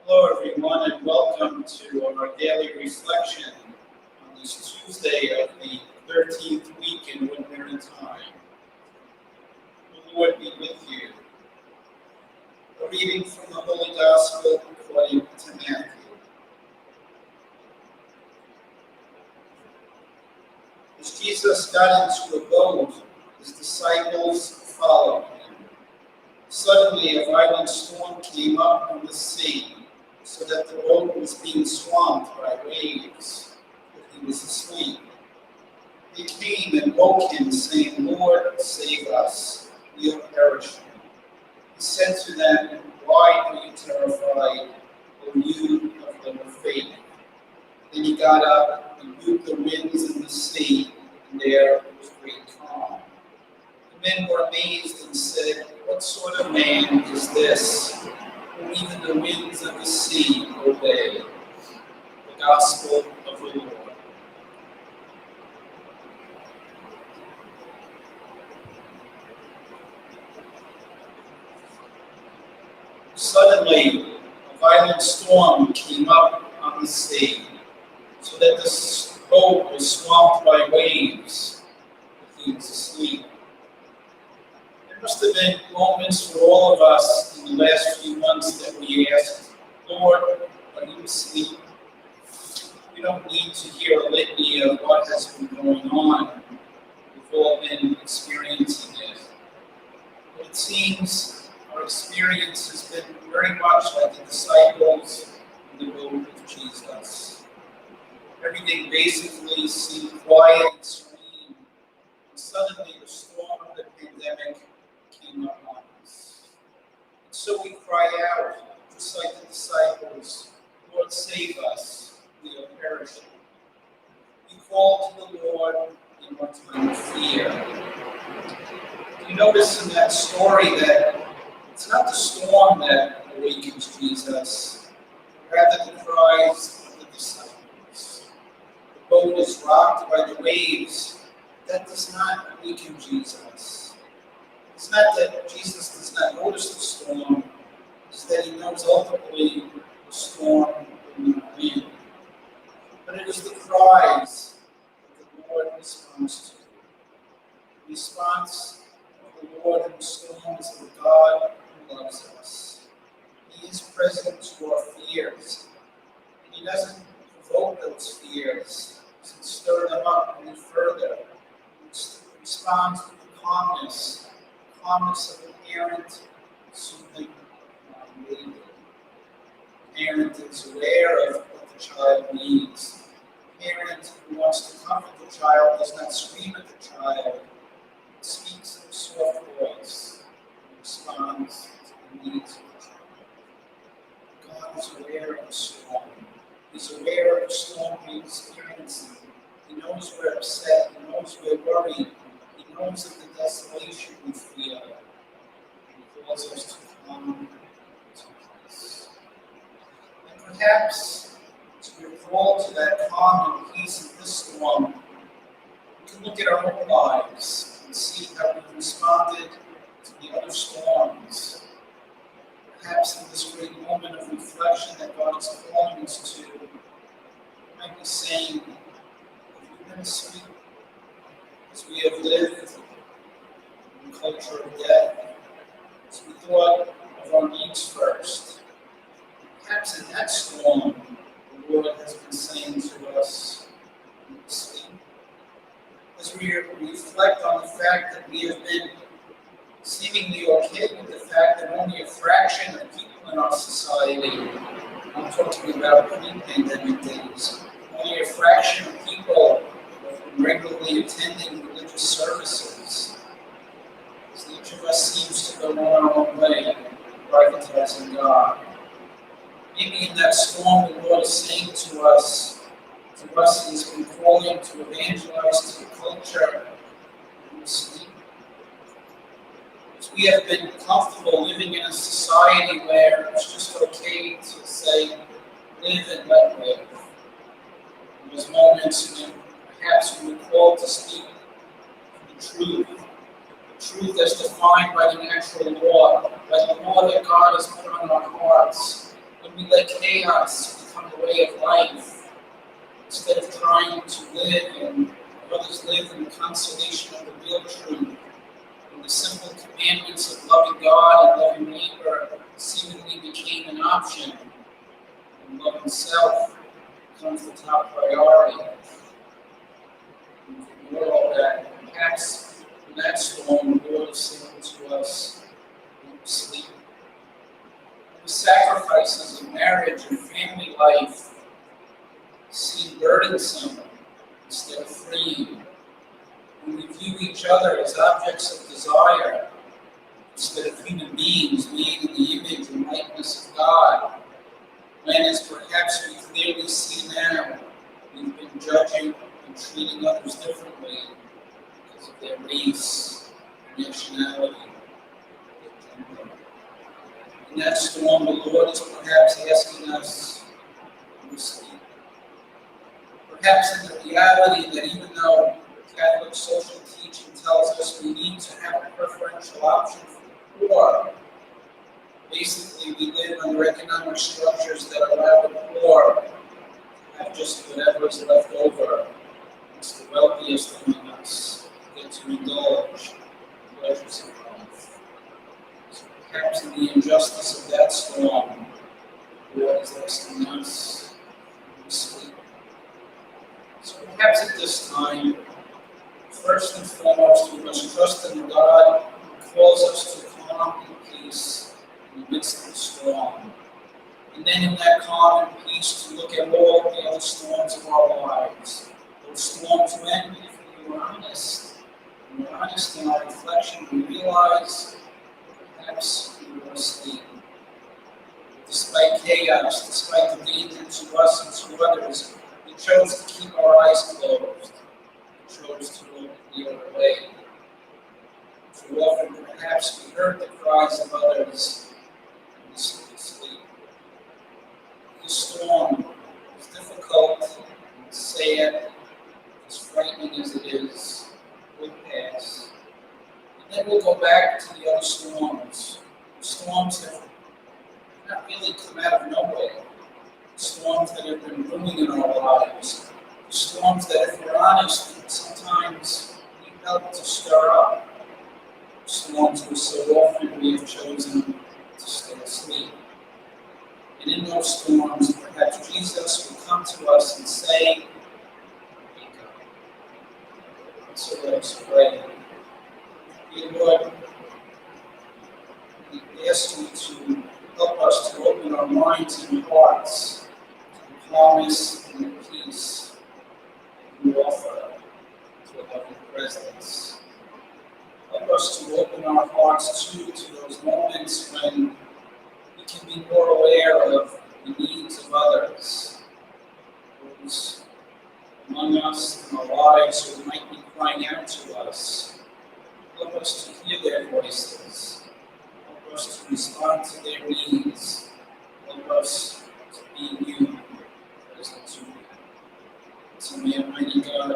Hello, everyone, and welcome to our daily reflection on this Tuesday of the 13th week in Ordinary Time. The Lord be with you. A reading from the Holy Gospel according to Matthew. As Jesus got into a boat, his disciples followed him. Suddenly, a violent storm came up on the sea, so that the boat was being swamped by waves, but he was asleep. They came and woke him, saying, "Lord, save us, we are perishing." He said to them, "Why are you terrified, O you of little faith?" Then he got up and rebuked the winds and the sea, and there was great calm. The men were amazed and said, "What sort of man is this, who even the winds of the sea obey?" The Gospel of the Lord. Suddenly, a violent storm came up on the sea, so that the boat was swamped by waves, but he was asleep. There must have been moments for all of us in the last few months that we asked, "Lord, are you asleep?" We don't need to hear a litany of what has been going on. We've all been experiencing it. But it seems our experience has been very much like the disciples in the boat with Jesus. Everything basically seemed quiet and serene, and suddenly the storm of the pandemic came upon us. And so we cry out, just like the disciples, "Lord, save us, we are perishing." We call to the Lord in our time of fear. You notice in that story that it's not the storm that awakens Jesus, rather the cries of the disciples. The boat is rocked by the waves. That does not awaken Jesus. It's not that Jesus does not notice the storm, it's that he knows ultimately the storm will not win. But it is the cries that the Lord responds to. The response of the Lord in the storm is the God who loves us. He is present to our fears, and he doesn't provoke those fears, doesn't stir them up any further. He responds with the calmness of a parent soothing a baby. A parent is aware of what the child needs. A parent who wants to comfort the child does not scream at the child. It speaks in a soft voice and responds to the needs of the child. God is aware of the storm. He's aware of the storm we're experiencing. He knows we're upset. He knows we're worried. He knows of the desolation we feel. He calls us to come to peace. And perhaps, as we're called to that calm and peace in this storm, we can look at our own lives and see how we've responded to the other storms. Perhaps in this great moment of reflection that God is calling us to, we might be saying, "Have you been asleep as we have lived in the culture of death, as we thought of our needs first?" Perhaps in that storm, the Lord has been saying to us, "Are you asleep?" As we reflect on the fact that we have been seemingly okay with the fact that only a fraction of people in our society, I'm talking about pre-pandemic days, only a fraction of people have been regularly attending religious services. As each of us seems to go on our own way, privatizing God. Maybe in that storm, the Lord is saying to us, He's been calling to evangelize to the culture. Because we have been comfortable living in a society where it's just okay to say, live and let live. And there's moments when perhaps we were called to speak the truth as defined by the natural law, by the law that God has put on our hearts. When we let chaos become the way of life, instead of trying to live and others live in the consolation of the real truth, and the simple commandments of loving God and loving neighbor seemingly became an option, and loving self becomes the top priority. And ignore all that. Perhaps in that storm, the Lord is saying to us, don't sleep. The sacrifices of marriage and family life seem burdensome instead of freeing. When we view each other as objects of desire instead of human beings made in the image and likeness of God, when, as perhaps we clearly see now, we've been judging and treating others differently because of their race, their nationality, their gender. In that storm, the Lord is perhaps asking us to sleep. Perhaps in the reality that even though Catholic social teaching tells us we need to have a preferential option for the poor, basically we live under economic structures that allow the poor to have just whatever is left over. It's the wealthiest among us get to indulge in pleasures of life. So perhaps in the injustice of that storm, the Lord is asking us to sleep. So perhaps at this time, first and foremost, we must trust in God who calls us to calm and peace in the midst of the storm. And then in that calm and peace, to look at all the other storms of our lives. Those storms when, if we were honest, and we're honest in our reflection, we realize perhaps we were asleep. Despite chaos, despite the danger to us and to others, we chose to keep our eyes closed. We chose to look the other way. Too often, perhaps, we heard the cries of others and we slipped asleep. This storm, as difficult and sad, as frightening as it is, will pass. And then we'll go back to the other storms. Storms that not really come out of nowhere. Storms that have been brewing in our lives. Storms that, if we're honest, sometimes need help to stir up. Storms where so often we have chosen to stay asleep. And in those storms, perhaps Jesus will come to us and say, wake up. So let us pray. Dear Lord, we ask you to help us to open our minds and hearts to the calmness and the peace that you offer to a loving presence. Help us to open our hearts too to those moments when we can be more aware of the needs of others, those among us in our lives who might be crying out to us. Help us to hear their voices. Help us to respond to their needs. Help us to be you, present to you. It's in the mighty God